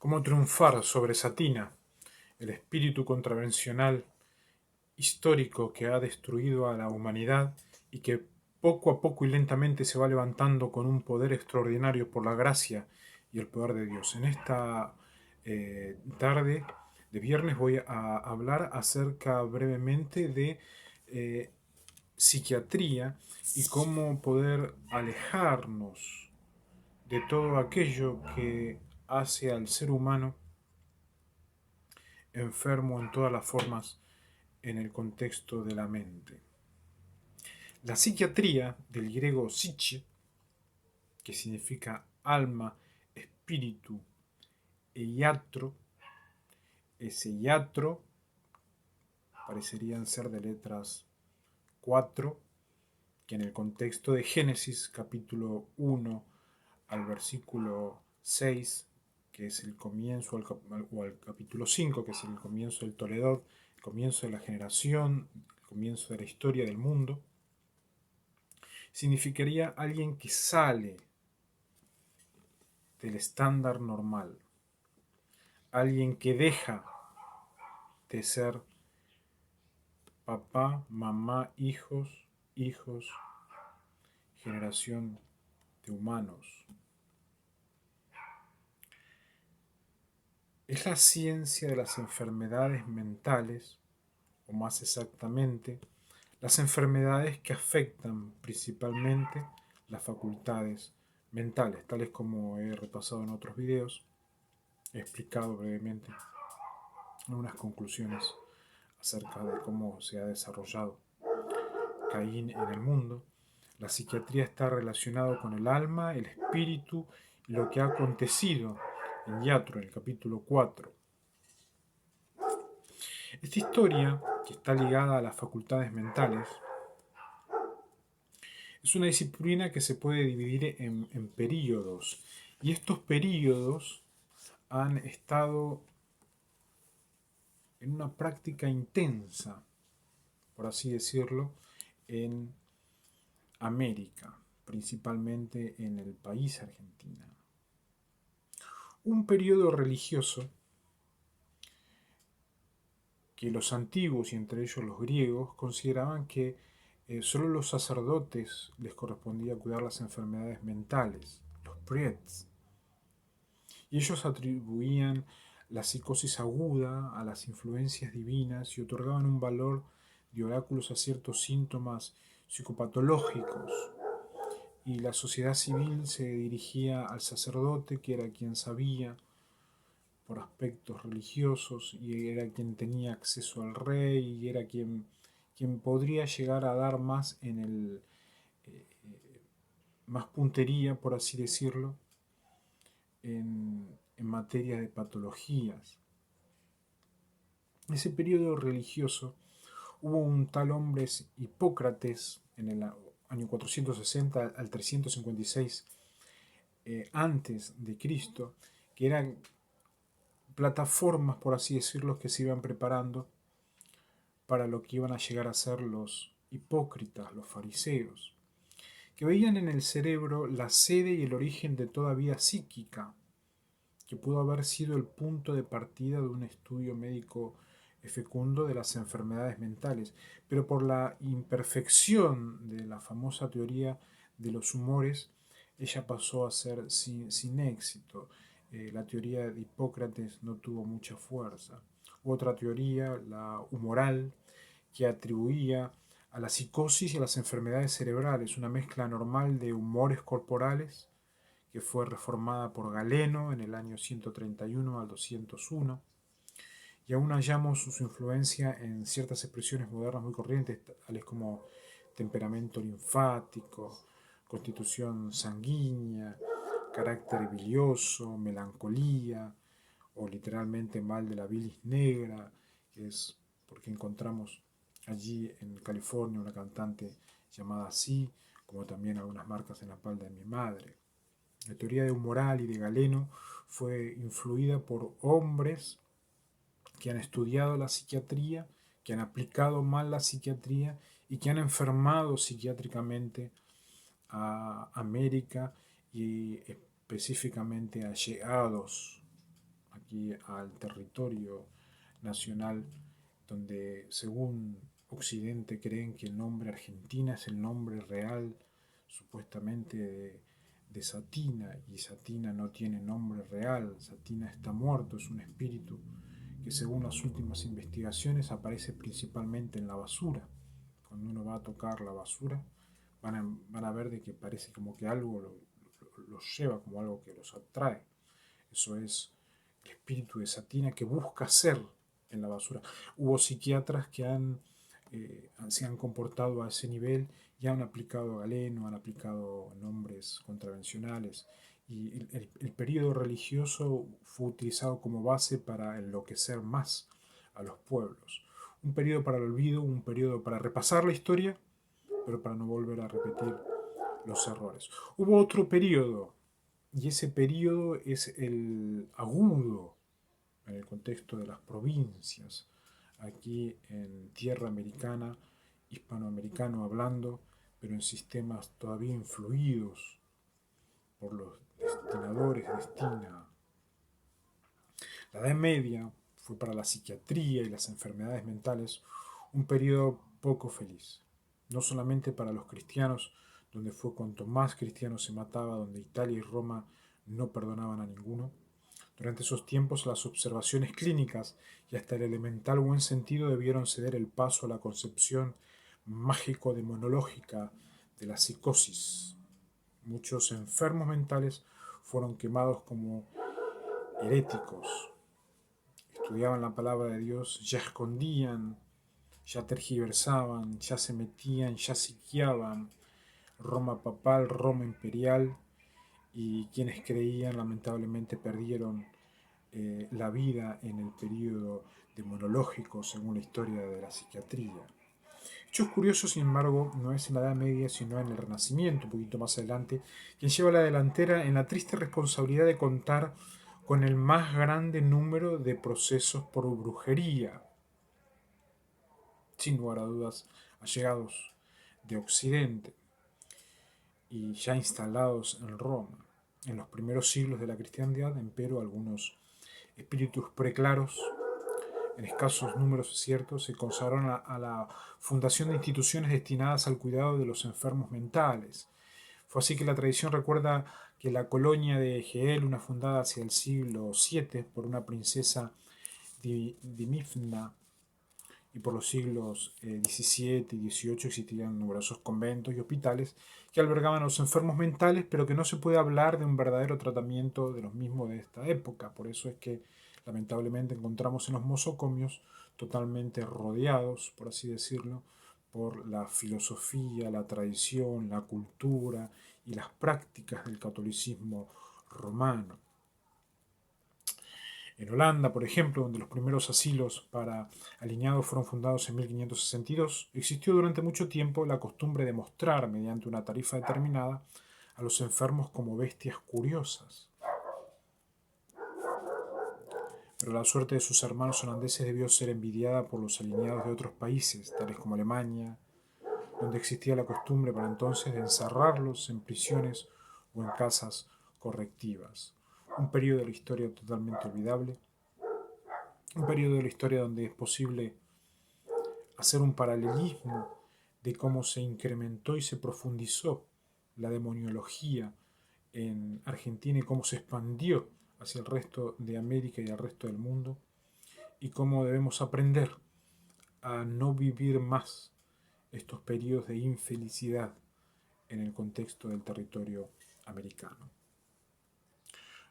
Cómo triunfar sobre Satina, el espíritu contravencional histórico que ha destruido a la humanidad y que poco a poco y lentamente se va levantando con un poder extraordinario por la gracia y el poder de Dios. En esta tarde de viernes voy a hablar acerca brevemente de eh, psiquiatría y cómo poder alejarnos de todo aquello que hace al ser humano enfermo en todas las formas en el contexto de la mente. La psiquiatría, del griego psiche, que significa alma, espíritu, e iatro, ese iatro parecerían ser de letras 4, que en el contexto de Génesis capítulo 1 al versículo 6, que es el comienzo, o al capítulo 5, que es el comienzo del Toledot, el comienzo de la generación, el comienzo de la historia del mundo, significaría alguien que sale del estándar normal, alguien que deja de ser papá, mamá, hijos, generación de humanos. Es la ciencia de las enfermedades mentales, o más exactamente, las enfermedades que afectan principalmente las facultades mentales, tales como he repasado en otros videos, he explicado brevemente algunas conclusiones acerca de cómo se ha desarrollado Caín en el mundo. La psiquiatría está relacionada con el alma, el espíritu y lo que ha acontecido en Yatro, en el capítulo 4. Esta historia, que está ligada a las facultades mentales, es una disciplina que se puede dividir en períodos. Y estos períodos han estado en una práctica intensa, por así decirlo, en América, principalmente en el país Argentina. Un periodo religioso que los antiguos, y entre ellos los griegos, consideraban que solo los sacerdotes les correspondía cuidar las enfermedades mentales, los priests, y ellos atribuían la psicosis aguda a las influencias divinas y otorgaban un valor de oráculos a ciertos síntomas psicopatológicos. Y la sociedad civil se dirigía al sacerdote, que era quien sabía por aspectos religiosos y era quien tenía acceso al rey y era quien podría llegar a dar más en el más puntería, por así decirlo, en materia de patologías. En ese periodo religioso hubo un tal hombre Hipócrates en el año 460 al 356 antes de Cristo, que eran plataformas, por así decirlo, que se iban preparando para lo que iban a llegar a ser los hipócritas, los fariseos, que veían en el cerebro la sede y el origen de toda vida psíquica, que pudo haber sido el punto de partida de un estudio médico fecundo de las enfermedades mentales, pero por la imperfección de la famosa teoría de los humores, ella pasó a ser sin éxito. La teoría de Hipócrates no tuvo mucha fuerza. Otra teoría, la humoral, que atribuía a la psicosis y a las enfermedades cerebrales una mezcla normal de humores corporales, que fue reformada por Galeno en el año 131 al 201, y aún hallamos su influencia en ciertas expresiones modernas muy corrientes, tales como temperamento linfático, constitución sanguínea, carácter bilioso, melancolía, o literalmente mal de la bilis negra, que es porque encontramos allí en California una cantante llamada así, como también algunas marcas en la espalda de mi madre. La teoría de Humoral y de Galeno fue influida por hombres que han estudiado la psiquiatría, que han aplicado mal la psiquiatría y que han enfermado psiquiátricamente a América y específicamente allegados a aquí al territorio nacional, donde según Occidente creen que el nombre Argentina es el nombre real, supuestamente de Satina, y Satina no tiene nombre real, Satina está muerto, es un espíritu que según las últimas investigaciones aparece principalmente en la basura. Cuando uno va a tocar la basura, van a ver de que parece como que algo los lleva, como algo que los atrae. Eso es el espíritu de Satina que busca ser en la basura. Hubo psiquiatras que se han comportado a ese nivel y han aplicado galeno, han aplicado nombres contravencionales. Y el periodo religioso fue utilizado como base para enloquecer más a los pueblos. Un periodo para el olvido, un periodo para repasar la historia, pero para no volver a repetir los errores. Hubo otro periodo, y ese periodo es el agudo en el contexto de las provincias, aquí en tierra americana, hispanoamericano hablando, pero en sistemas todavía influidos por los destinadores de destina. La Edad Media fue para la psiquiatría y las enfermedades mentales un periodo poco feliz, no solamente para los cristianos, donde fue cuanto más cristianos se mataba, donde Italia y Roma no perdonaban a ninguno. Durante esos tiempos las observaciones clínicas y hasta el elemental buen sentido debieron ceder el paso a la concepción mágico-demonológica de la psicosis. Muchos enfermos mentales fueron quemados como heréticos. Estudiaban la palabra de Dios, ya escondían, ya tergiversaban, ya se metían, ya psiquiaban. Roma papal, Roma imperial, y quienes creían lamentablemente perdieron la vida en el periodo demonológico según la historia de la psiquiatría. Hechos curiosos, sin embargo, no es en la Edad Media, sino en el Renacimiento, un poquito más adelante, quien lleva la delantera en la triste responsabilidad de contar con el más grande número de procesos por brujería, sin lugar a dudas, allegados de Occidente y ya instalados en Roma. En los primeros siglos de la cristiandad, empero, algunos espíritus preclaros, en escasos números ciertos, se consagraron a la fundación de instituciones destinadas al cuidado de los enfermos mentales. Fue así que la tradición recuerda que la colonia de Geel, una fundada hacia el siglo VII por una princesa Dimifna, y por los siglos XVII y XVIII existían numerosos conventos y hospitales que albergaban a los enfermos mentales, pero que no se puede hablar de un verdadero tratamiento de los mismos de esta época. Por eso es que lamentablemente encontramos en los mosocomios totalmente rodeados, por así decirlo, por la filosofía, la tradición, la cultura y las prácticas del catolicismo romano. En Holanda, por ejemplo, donde los primeros asilos para alineados fueron fundados en 1562, existió durante mucho tiempo la costumbre de mostrar, mediante una tarifa determinada, a los enfermos como bestias curiosas. Pero la suerte de sus hermanos holandeses debió ser envidiada por los alineados de otros países, tales como Alemania, donde existía la costumbre para entonces de encerrarlos en prisiones o en casas correctivas. Un periodo de la historia totalmente olvidable, un periodo de la historia donde es posible hacer un paralelismo de cómo se incrementó y se profundizó la demoniología en Argentina y cómo se expandió hacia el resto de América y al resto del mundo, y cómo debemos aprender a no vivir más estos periodos de infelicidad en el contexto del territorio americano.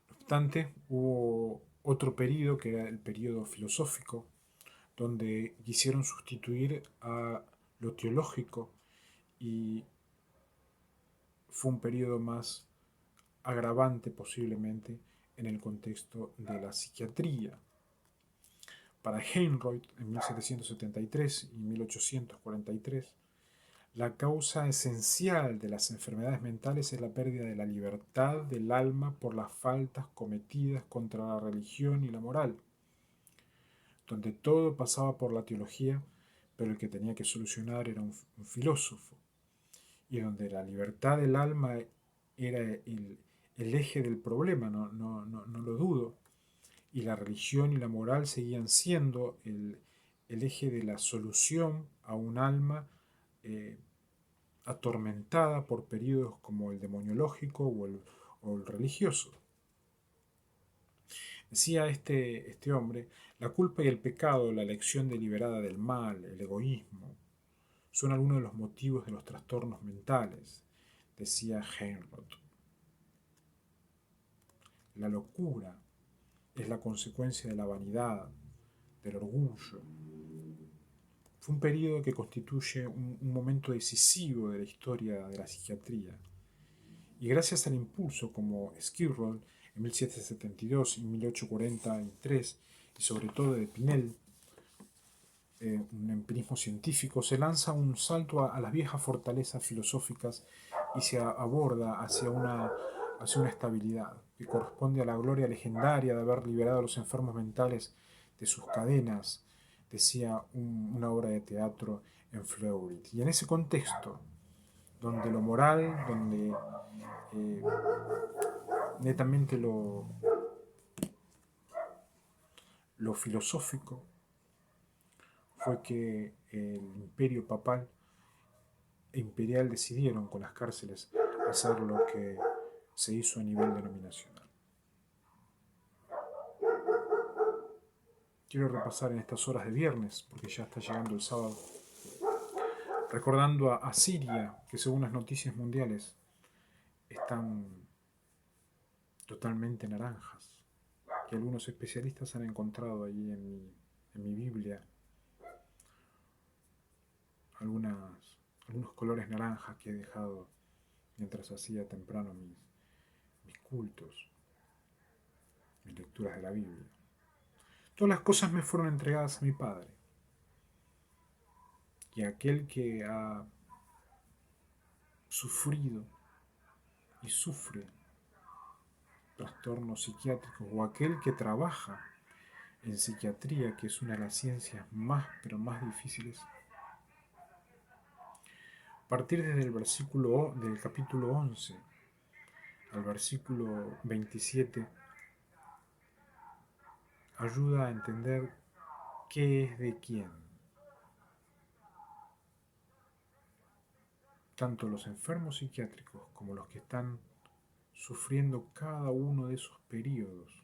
No obstante, hubo otro periodo que era el periodo filosófico, donde quisieron sustituir a lo teológico, y fue un periodo más agravante posiblemente en el contexto de la psiquiatría. Para Heinroth, en 1773 y 1843, la causa esencial de las enfermedades mentales es la pérdida de la libertad del alma por las faltas cometidas contra la religión y la moral, donde todo pasaba por la teología, pero el que tenía que solucionar era un filósofo, y donde la libertad del alma era el eje del problema, no lo dudo, y la religión y la moral seguían siendo el eje de la solución a un alma atormentada por periodos como el demoniológico o el religioso. Decía este hombre, la culpa y el pecado, la elección deliberada del mal, el egoísmo, son algunos de los motivos de los trastornos mentales, decía Heinroth. La locura es la consecuencia de la vanidad, del orgullo. Fue un periodo que constituye un momento decisivo de la historia de la psiquiatría. Y gracias al impulso como Skid Row en 1772 y 1843, y sobre todo de Pinel, un empirismo científico, se lanza un salto a las viejas fortalezas filosóficas y se aborda hacia una estabilidad que corresponde a la gloria legendaria de haber liberado a los enfermos mentales de sus cadenas, decía una obra de teatro en Fleury. Y en ese contexto, donde lo moral, donde netamente lo filosófico, fue que el imperio papal e imperial decidieron con las cárceles hacer lo que se hizo a nivel denominacional. Quiero repasar en estas horas de viernes, porque ya está llegando el sábado, recordando a Siria, que según las noticias mundiales están totalmente naranjas, que algunos especialistas han encontrado allí en mi Biblia algunos colores naranjas que he dejado mientras hacía temprano mis cultos, mis lecturas de la Biblia. Todas las cosas me fueron entregadas a mi Padre. Y aquel que ha sufrido y sufre trastornos psiquiátricos, o aquel que trabaja en psiquiatría, que es una de las ciencias más, pero más difíciles, partir desde el versículo del capítulo 11 al versículo 27 ayuda a entender qué es de quién. Tanto los enfermos psiquiátricos como los que están sufriendo cada uno de esos periodos.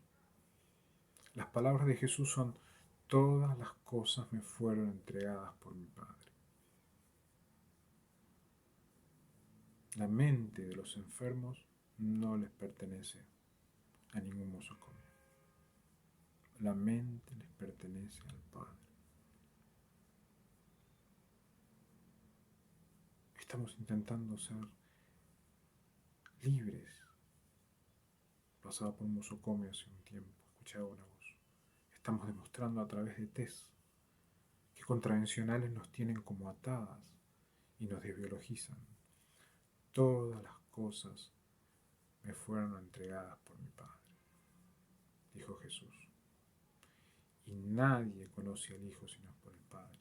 Las palabras de Jesús son: todas las cosas me fueron entregadas por mi Padre. La mente de los enfermos no les pertenece a ningún mosocomio. La mente les pertenece al Padre. Estamos intentando ser libres. Pasaba por un mosocomio hace un tiempo, escuchaba una voz. Estamos demostrando a través de test que contravencionales nos tienen como atadas y nos desbiologizan. Todas las cosas me fueron entregadas por mi Padre, dijo Jesús. Y nadie conoce al Hijo si no es por el Padre.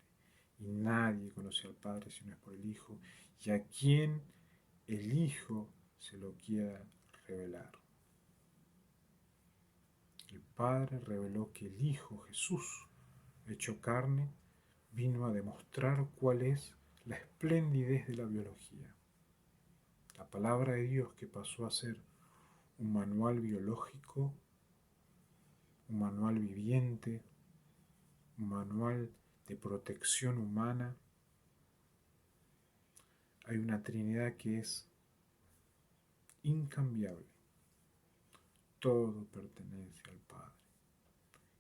Y nadie conoce al Padre si no es por el Hijo. Y a quien el Hijo se lo quiera revelar. El Padre reveló que el Hijo, Jesús, hecho carne, vino a demostrar cuál es la esplendidez de la biología. La palabra de Dios, que pasó a ser un manual biológico, un manual viviente, un manual de protección humana. Hay una Trinidad que es incambiable. Todo pertenece al Padre.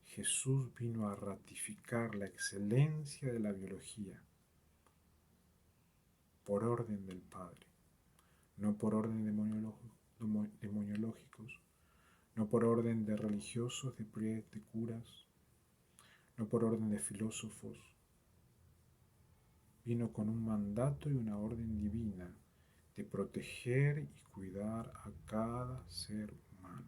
Jesús vino a ratificar la excelencia de la biología por orden del Padre, no por orden demoniológicos, no por orden de religiosos, de curas, no por orden de filósofos. Vino con un mandato y una orden divina de proteger y cuidar a cada ser humano.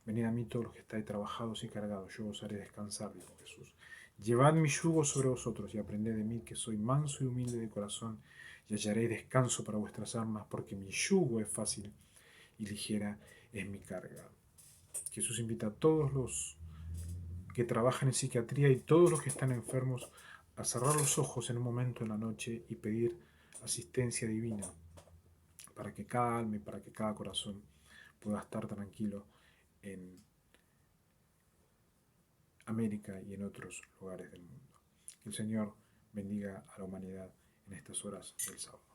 Venid a mí todos los que estáis trabajados y cargados, yo os haré descansar, dijo Jesús. Llevad mi yugo sobre vosotros y aprended de mí, que soy manso y humilde de corazón, y hallaréis descanso para vuestras almas, porque mi yugo es fácil y ligera es mi carga. Jesús invita a todos los que trabajan en psiquiatría y todos los que están enfermos a cerrar los ojos en un momento en la noche y pedir asistencia divina para que cada alma y para que cada corazón pueda estar tranquilo en América y en otros lugares del mundo. Que el Señor bendiga a la humanidad en estas horas del sábado.